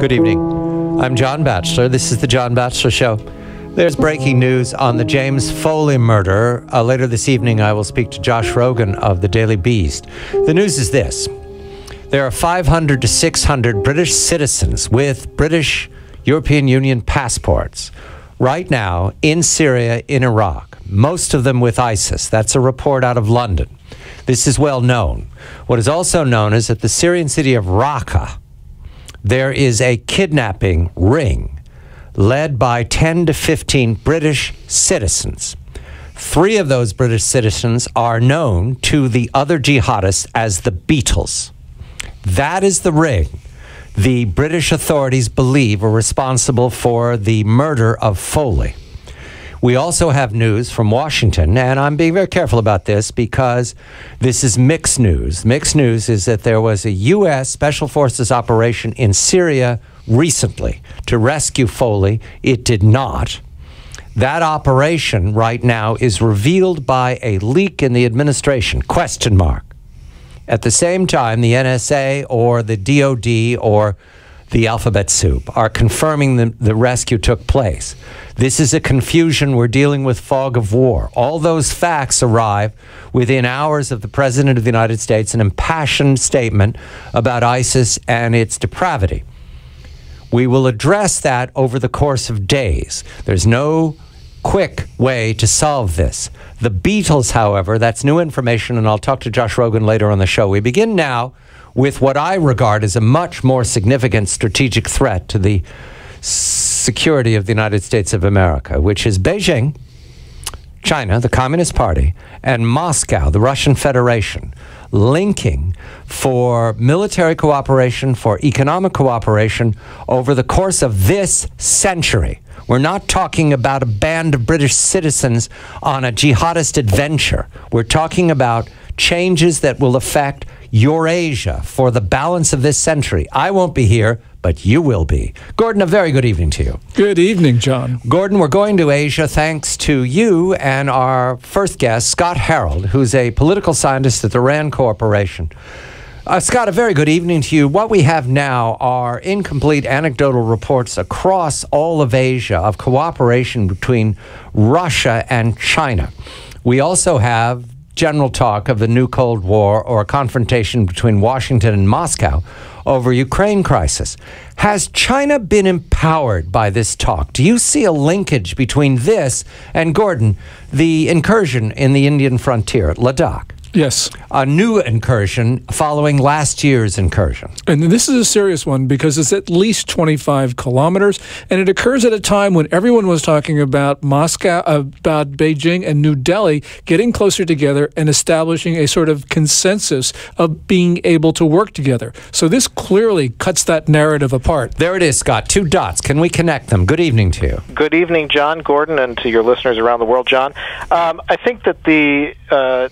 Good evening. I'm John Batchelor. This is the John Batchelor Show. There's breaking news on the James Foley murder. Later this evening, I will speak to Josh Rogan of the Daily Beast. The news is this. There are 500 to 600 British citizens with British European Union passports right now in Syria, in Iraq, most of them with ISIS. That's a report out of London. This is well known. What is also known is that the Syrian city of Raqqa, there is a kidnapping ring led by 10 to 15 British citizens. 3 of those British citizens are known to the other jihadists as the Beatles. That is the ring the British authorities believe are responsible for the murder of Foley. We also have news from Washington, and I'm being very careful about this because this is mixed news. Mixed news is that there was a U.S. Special Forces operation in Syria recently to rescue Foley. It did not. That operation right now is revealed by a leak in the administration, question mark. At the same time, the NSA or the DOD or the alphabet soup are confirming the rescue took place. This is a confusion. We're dealing with fog of war. All those facts arrive within hours of the President of the United States, an impassioned statement about ISIS and its depravity. We will address that over the course of days. There's no quick way to solve this. The Beatles, however, that's new information, and I'll talk to Josh Rogan later on the show. We begin now with what I regard as a much more significant strategic threat to the security of the United States of America, which is Beijing, China, the Communist Party, and Moscow, the Russian Federation, linking for military cooperation, for economic cooperation over the course of this century. We're not talking about a band of British citizens on a jihadist adventure. We're talking about changes that will affect Eurasia for the balance of this century. I won't be here, but you will be. Gordon, a very good evening to you. Good evening, John. Gordon, we're going to Asia thanks to you and our first guest, Scott Harold, who's a political scientist at the RAND Corporation. Scott, a very good evening to you. What we have now are incomplete anecdotal reports across all of Asia of cooperation between Russia and China. We also have general talk of the new Cold War or a confrontation between Washington and Moscow over Ukraine crisis. Has China been empowered by this talk? Do you see a linkage between this and, Gordon, the incursion in the Indian frontier at Ladakh? Yes. A new incursion following last year's incursion. And this is a serious one because it's at least 25 kilometers, and it occurs at a time when everyone was talking about Moscow, about Beijing and New Delhi getting closer together and establishing a sort of consensus of being able to work together. So this clearly cuts that narrative apart. There it is, Scott. 2 dots. Can we connect them? Good evening to you. Good evening, John, Gordon, and to your listeners around the world, John. I think that the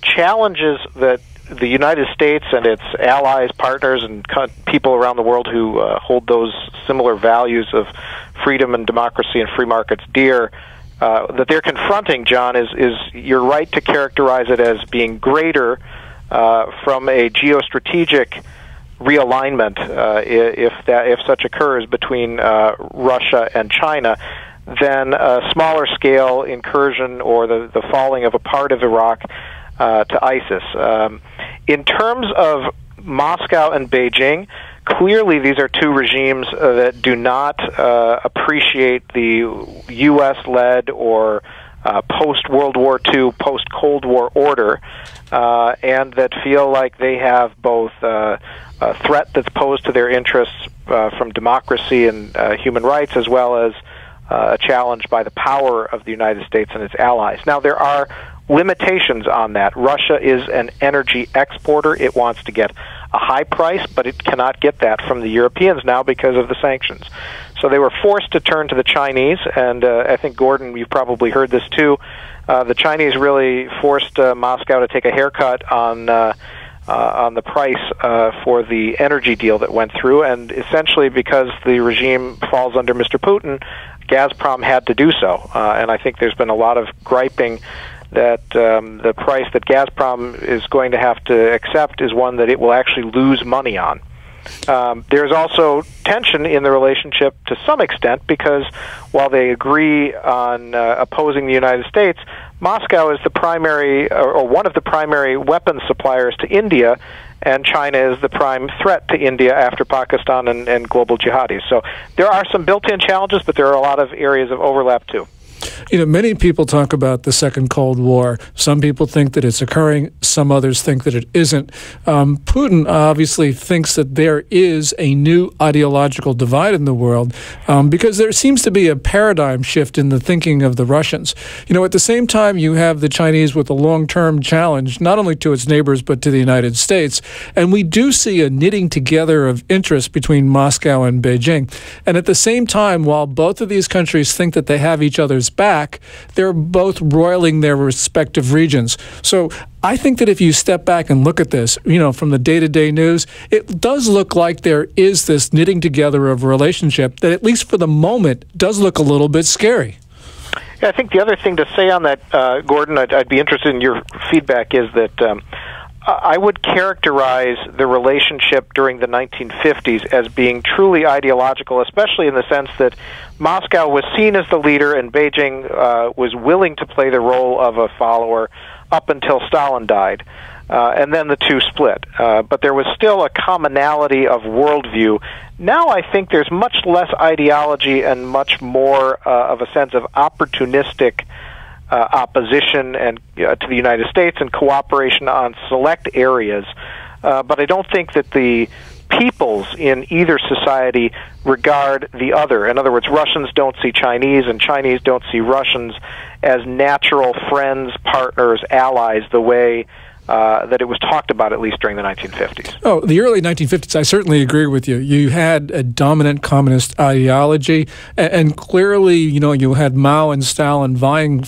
challenges that the United States and its allies, partners, and people around the world who hold those similar values of freedom and democracy and free markets dear, that they're confronting, John, is you're right to characterize it as being greater from a geostrategic realignment, if such occurs between Russia and China, than a smaller scale incursion or the falling of a part of Iraq to ISIS. In terms of Moscow and Beijing, clearly these are 2 regimes that do not appreciate the U.S.-led or post-World War II, post-Cold War order, and that feel like they have both a threat that's posed to their interests from democracy and human rights, as well as a challenge by the power of the United States and its allies. Now, there are limitations on that. Russia is an energy exporter. It wants to get a high price, but it cannot get that from the Europeans now because of the sanctions. So they were forced to turn to the Chinese, and I think, Gordon, you've probably heard this too. The Chinese really forced Moscow to take a haircut on the price for the energy deal that went through, and essentially because the regime falls under Mr. Putin, Gazprom had to do so. And I think there's been a lot of griping that the price that Gazprom is going to have to accept is one that it will actually lose money on. There's also tension in the relationship to some extent because while they agree on opposing the United States, Moscow is the primary or one of the primary weapons suppliers to India, and China is the prime threat to India after Pakistan and global jihadis. So there are some built-in challenges, but there are a lot of areas of overlap too. You know, many people talk about the Second Cold War. Some people think that it's occurring. Some others think that it isn't. Putin obviously thinks that there is a new ideological divide in the world because there seems to be a paradigm shift in the thinking of the Russians. You know, at the same time, you have the Chinese with a long-term challenge, not only to its neighbors, but to the United States. And we do see a knitting together of interest between Moscow and Beijing. And at the same time, while both of these countries think that they have each other's back, they're both roiling their respective regions. So I think that if you step back and look at this, you know, from the day-to-day news, it does look like there is this knitting together of a relationship that, at least for the moment, does look a little bit scary. Yeah, I think the other thing to say on that, Gordon, I'd be interested in your feedback, is that I would characterize the relationship during the 1950s as being truly ideological, especially in the sense that Moscow was seen as the leader and Beijing was willing to play the role of a follower up until Stalin died. And then the two split. But there was still a commonality of worldview. Now I think there's much less ideology and much more of a sense of opportunistic opposition and to the United States and cooperation on select areas. But I don't think that the peoples in either society regard the other. In other words, Russians don't see Chinese and Chinese don't see Russians as natural friends, partners, allies, the way that it was talked about, at least during the 1950s. Oh, the early 1950s, I certainly agree with you. You had a dominant communist ideology, and clearly, you know, you had Mao and Stalin vying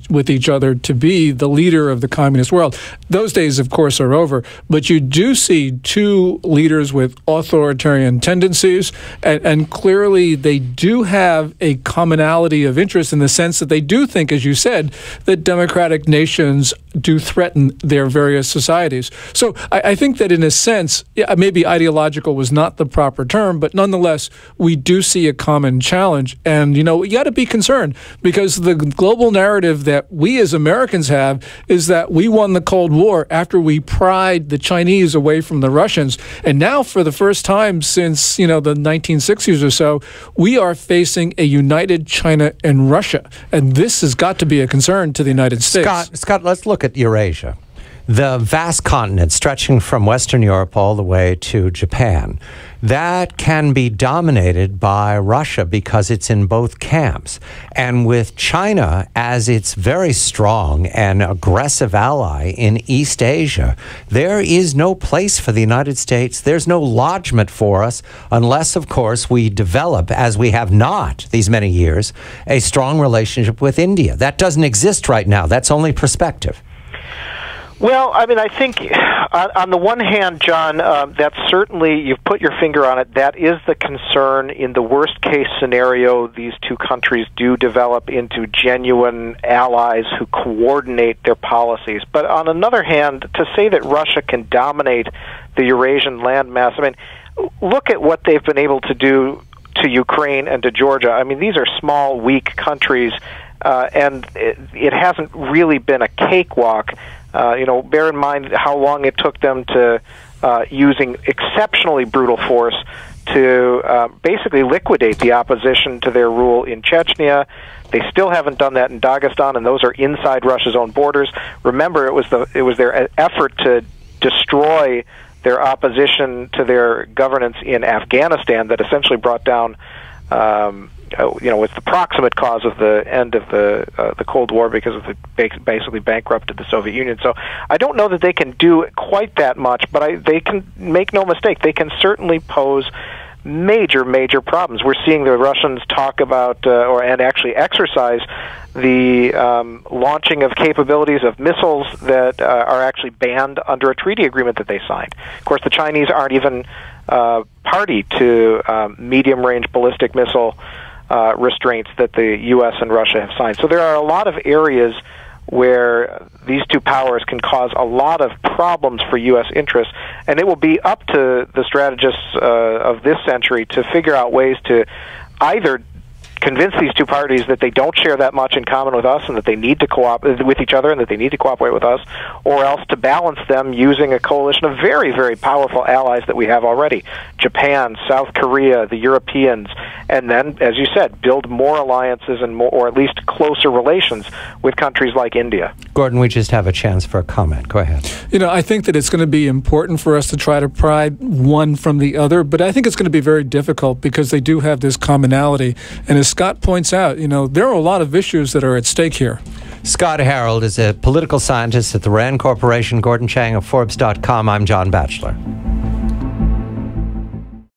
with each other to be the leader of the communist world. Those days, of course, are over, but you do see two leaders with authoritarian tendencies, and clearly they do have a commonality of interest in the sense that they do think, as you said, that democratic nations do threaten their various societies. So I think that in a sense, maybe ideological was not the proper term, but nonetheless, we do see a common challenge. And, you know, we got to be concerned because the global narrative that we as Americans have is that we won the Cold War after we pried the Chinese away from the Russians. And now, for the first time since, you know, the 1960s or so, we are facing a united China and Russia. And this has got to be a concern to the United States. Scott, let's look at Eurasia. The vast continent stretching from Western Europe all the way to Japan, that can be dominated by Russia because it's in both camps. And with China as its very strong and aggressive ally in East Asia, there is no place for the United States. There's no lodgment for us unless, of course, we develop, as we have not these many years, a strong relationship with India. That doesn't exist right now. That's only perspective. Well, I mean, I think on the one hand, John, that's certainly, you've put your finger on it, that is the concern. In the worst case scenario, these two countries do develop into genuine allies who coordinate their policies. But on another hand, to say that Russia can dominate the Eurasian landmass, I mean, look at what they've been able to do to Ukraine and to Georgia. I mean, these are small, weak countries, and it hasn't really been a cakewalk. You know, bear in mind how long it took them to, using exceptionally brutal force, to basically liquidate the opposition to their rule in Chechnya. They still haven't done that in Dagestan, and those are inside Russia's own borders. Remember, it was their effort to destroy their opposition to their governance in Afghanistan that essentially brought down, you know, was the proximate cause of the end of the Cold War because of basically bankrupted the Soviet Union. So I don't know that they can do quite that much, but they can, make no mistake, they can certainly pose major problems. We're seeing the Russians talk about and actually exercise the launching of capabilities of missiles that are actually banned under a treaty agreement that they signed. Of course, the Chinese aren't even party to medium-range ballistic missile restraints that the U.S. and Russia have signed. So there are a lot of areas where these two powers can cause a lot of problems for U.S. interests, and it will be up to the strategists of this century to figure out ways to either convince these two parties that they don't share that much in common with us and that they need to cooperate with each other and that they need to cooperate with us, or else to balance them using a coalition of very, very powerful allies that we have already. Japan, South Korea, the Europeans, and then, as you said, build more alliances and more, or at least closer relations with countries like India. Gordon, we just have a chance for a comment. Go ahead. You know, I think that it's going to be important for us to try to pry one from the other, but I think it's going to be very difficult because they do have this commonality. And as Scott points out, you know, there are a lot of issues that are at stake here. Scott Harold is a political scientist at the RAND Corporation. Gordon Chang of Forbes.com. I'm John Batchelor.